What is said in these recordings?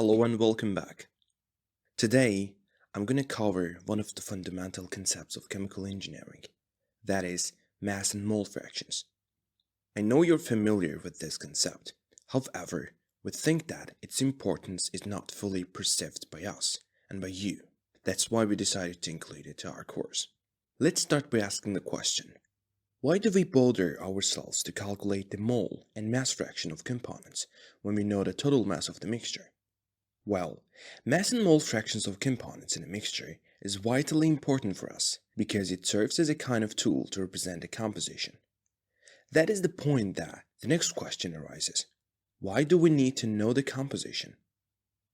Hello and welcome back. Today, I'm going to cover one of the fundamental concepts of chemical engineering, that is, mass and mole fractions. I know you're familiar with this concept, however, we think that its importance is not fully perceived by us and by you. That's why we decided to include it to our course. Let's start by asking the question, why do we bother ourselves to calculate the mole and mass fraction of components when we know the total mass of the mixture? Well, mass and mole fractions of components in a mixture is vitally important for us because it serves as a kind of tool to represent a composition. That is the point that the next question arises. Why do we need to know the composition?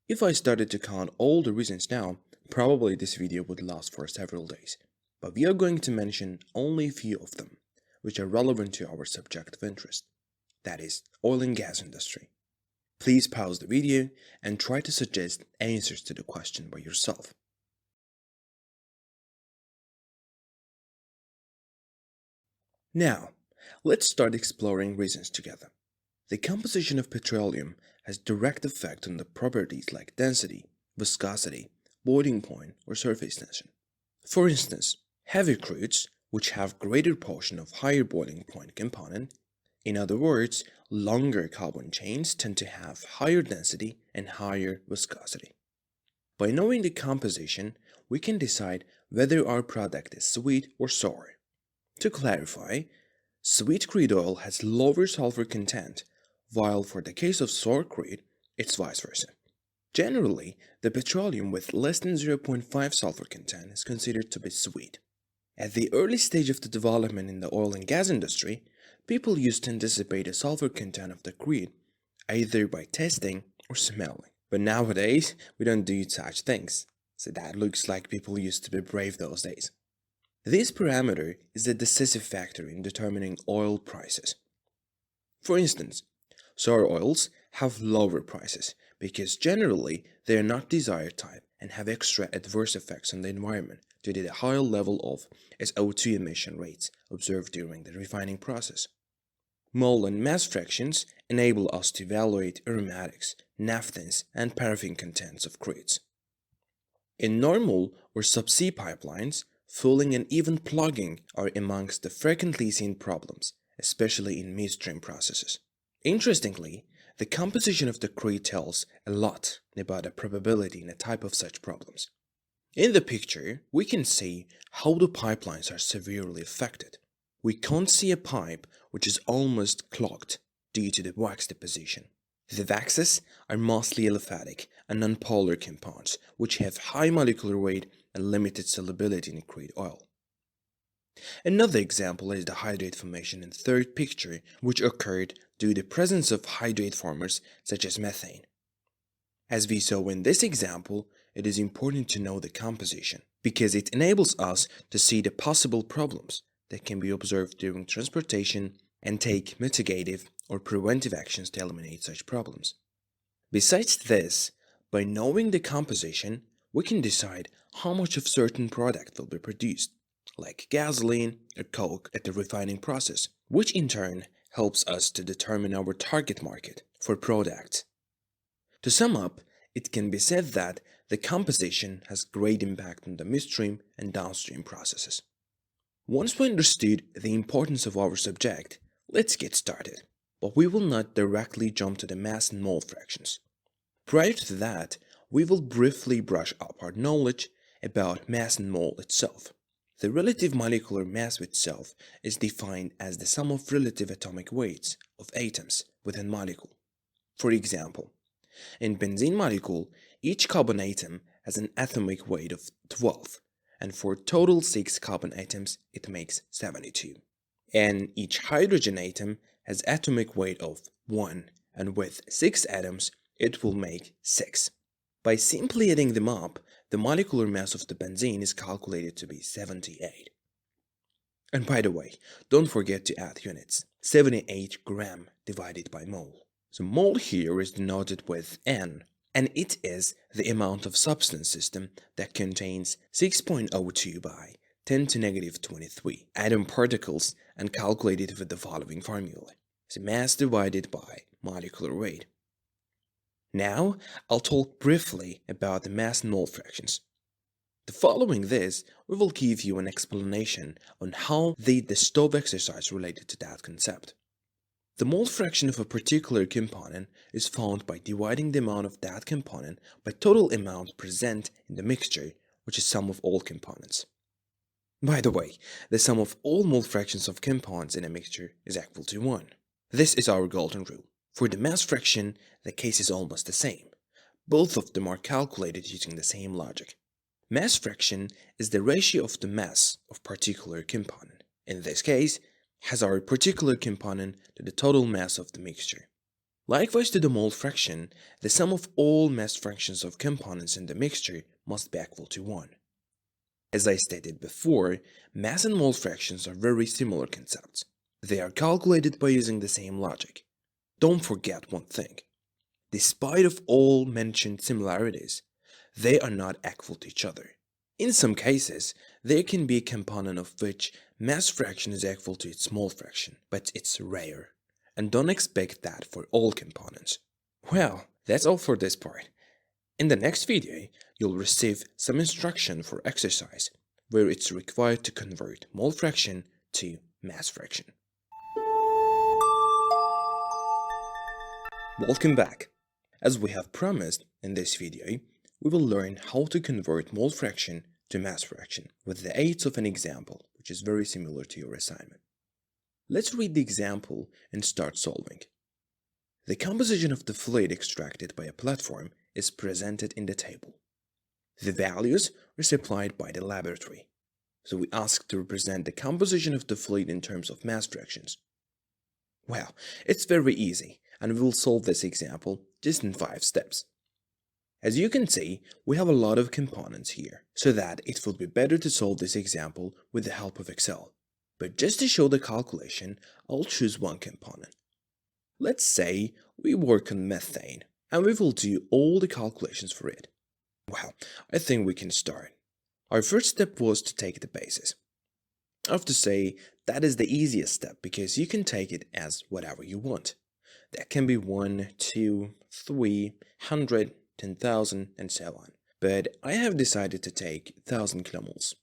If I started to count all the reasons now, probably this video would last for several days. But we are going to mention only a few of them, which are relevant to our subject of interest. That is, oil and gas industry. Please pause the video and try to suggest answers to the question by yourself. Now, let's start exploring reasons together. The composition of petroleum has direct effect on the properties like density, viscosity, boiling point, or surface tension. For instance, heavy crudes, which have greater portion of higher boiling point component, in other words, longer carbon chains tend to have higher density and higher viscosity. By knowing the composition, we can decide whether our product is sweet or sour. To clarify, sweet crude oil has lower sulfur content, while for the case of sour crude, it's vice versa. Generally, the petroleum with less than 0.5 sulfur content is considered to be sweet. At the early stage of the development in the oil and gas industry, people used to anticipate the sulfur content of the crude either by testing or smelling. But nowadays, we don't do such things, so that looks like people used to be brave those days. This parameter is the decisive factor in determining oil prices. For instance, sour oils have lower prices because generally they are not desired type and have extra adverse effects on the environment due to the higher level of SO2 emission rates observed during the refining process. Mole and mass fractions enable us to evaluate aromatics, naphthens, and paraffin contents of crudes. In normal or subsea pipelines, fouling and even plugging are amongst the frequently seen problems, especially in midstream processes. Interestingly, the composition of the crude tells a lot about the probability in a type of such problems. In the picture, we can see how the pipelines are severely affected. We can't see a pipe which is almost clogged due to the wax deposition. The waxes are mostly aliphatic and nonpolar compounds which have high molecular weight and limited solubility in crude oil. Another example is the hydrate formation in the third picture, which occurred due to the presence of hydrate formers such as methane. As we saw in this example, it is important to know the composition because it enables us to see the possible problems that can be observed during transportation and take mitigative or preventive actions to eliminate such problems. Besides this, by knowing the composition, we can decide how much of certain product will be produced, like gasoline or coke at the refining process, which in turn helps us to determine our target market for products. To sum up, it can be said that the composition has great impact on the midstream and downstream processes. Once we understood the importance of our subject, let's get started. But we will not directly jump to the mass and mole fractions. Prior to that, we will briefly brush up our knowledge about mass and mole itself. The relative molecular mass itself is defined as the sum of relative atomic weights of atoms within a molecule. For example, in benzene molecule, each carbon atom has an atomic weight of 12, and for total 6 carbon atoms, it makes 72. And each hydrogen atom has atomic weight of 1, and with 6 atoms, it will make 6. By simply adding them up, the molecular mass of the benzene is calculated to be 78. And by the way, don't forget to add units, 78 gram divided by mole. So mole here is denoted with N, and it is the amount of substance system that contains 6.02 by 10 to negative 23 atom particles and calculated with the following formula. So mass divided by molecular weight. Now, I'll talk briefly about the mass and mole fractions. Following this, we will give you an explanation on how the stove exercise related to that concept. The mole fraction of a particular component is found by dividing the amount of that component by total amount present in the mixture, which is sum of all components. By the way, the sum of all mole fractions of compounds in a mixture is equal to 1. This is our golden rule. For the mass fraction, the case is almost the same. Both of them are calculated using the same logic. Mass fraction is the ratio of the mass of particular component. In this case, has our particular component to the total mass of the mixture. Likewise to the mole fraction, the sum of all mass fractions of components in the mixture must be equal to 1. As I stated before, mass and mole fractions are very similar concepts. They are calculated by using the same logic. Don't forget one thing. Despite of all mentioned similarities, they are not equal to each other. In some cases, there can be a component of which mass fraction is equal to its mole fraction, but it's rare. And don't expect that for all components. Well, that's all for this part. In the next video, you'll receive some instruction for exercise, where it's required to convert mole fraction to mass fraction. Welcome back. As we have promised in this video, we will learn how to convert mole fraction to mass fraction with the aid of an example, which is very similar to your assignment. Let's read the example and start solving. The composition of the fluid extracted by a platform is presented in the table. The values are supplied by the laboratory. So we ask to represent the composition of the fluid in terms of mass fractions. Well, it's very easy, and we will solve this example just in 5 steps. As you can see, we have a lot of components here, so that it will be better to solve this example with the help of Excel. But just to show the calculation, I'll choose one component. Let's say we work on methane, and we will do all the calculations for it. Well, I think we can start. Our first step was to take the basis. I have to say that is the easiest step because you can take it as whatever you want. That can be 1, 2, 3, 100, 10,000 and so on. But I have decided to take 1000 kilomoles.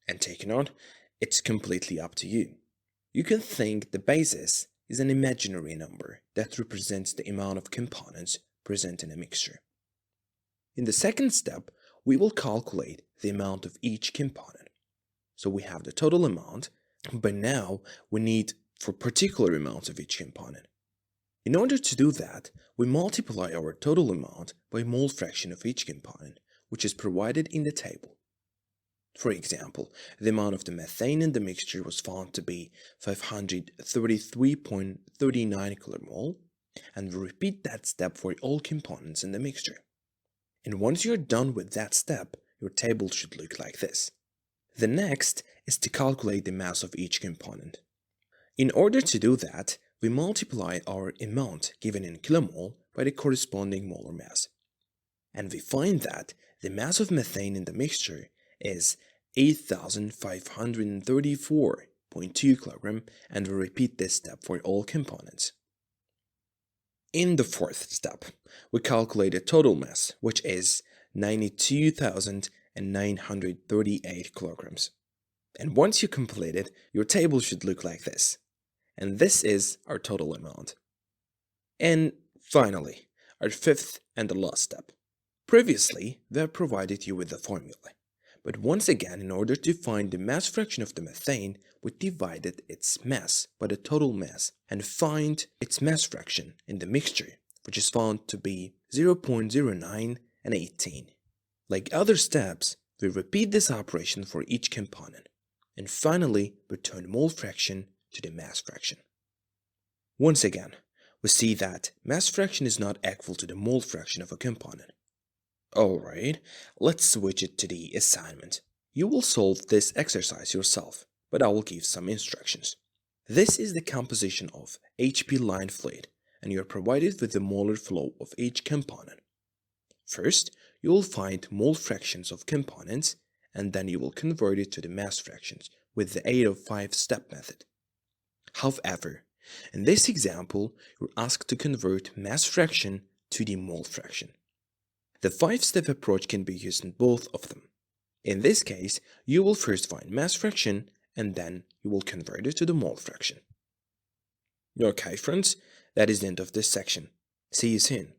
And taking on, it's completely up to you. You can think the basis is an imaginary number that represents the amount of components present in a mixture. In the second step, we will calculate the amount of each component. So we have the total amount, but now we need for particular amounts of each component. In order to do that, we multiply our total amount by mole fraction of each component, which is provided in the table. For example, the amount of the methane in the mixture was found to be 533.39 kilomole, and we repeat that step for all components in the mixture. And once you're done with that step, your table should look like this. The next is to calculate the mass of each component. In order to do that, we multiply our amount given in kilomole by the corresponding molar mass. And we find that the mass of methane in the mixture is 8,534.2 kilogram, and we repeat this step for all components. In the fourth step, we calculate the total mass, which is 92,938 kilograms. And once you complete it, your table should look like this. And this is our total amount. And finally, our fifth and the last step. Previously, we have provided you with the formula. But once again, in order to find the mass fraction of the methane, we divided its mass by the total mass and find its mass fraction in the mixture, which is found to be 0.09 and 18. Like other steps, we repeat this operation for each component, and finally return mole fraction to the mass fraction. Once again, we see that mass fraction is not equal to the mole fraction of a component. Alright, let's switch it to the assignment. You will solve this exercise yourself, but I will give some instructions. This is the composition of HP line fluid, and you are provided with the molar flow of each component. First, you will find mole fractions of components, and then you will convert it to the mass fractions with the aid of 5-step method. However, in this example, you're asked to convert mass fraction 2D mole fraction. The 5-step approach can be used in both of them. In this case, you will first find mass fraction and then you will convert it to the mole fraction. Okay friends, that is the end of this section. See you soon.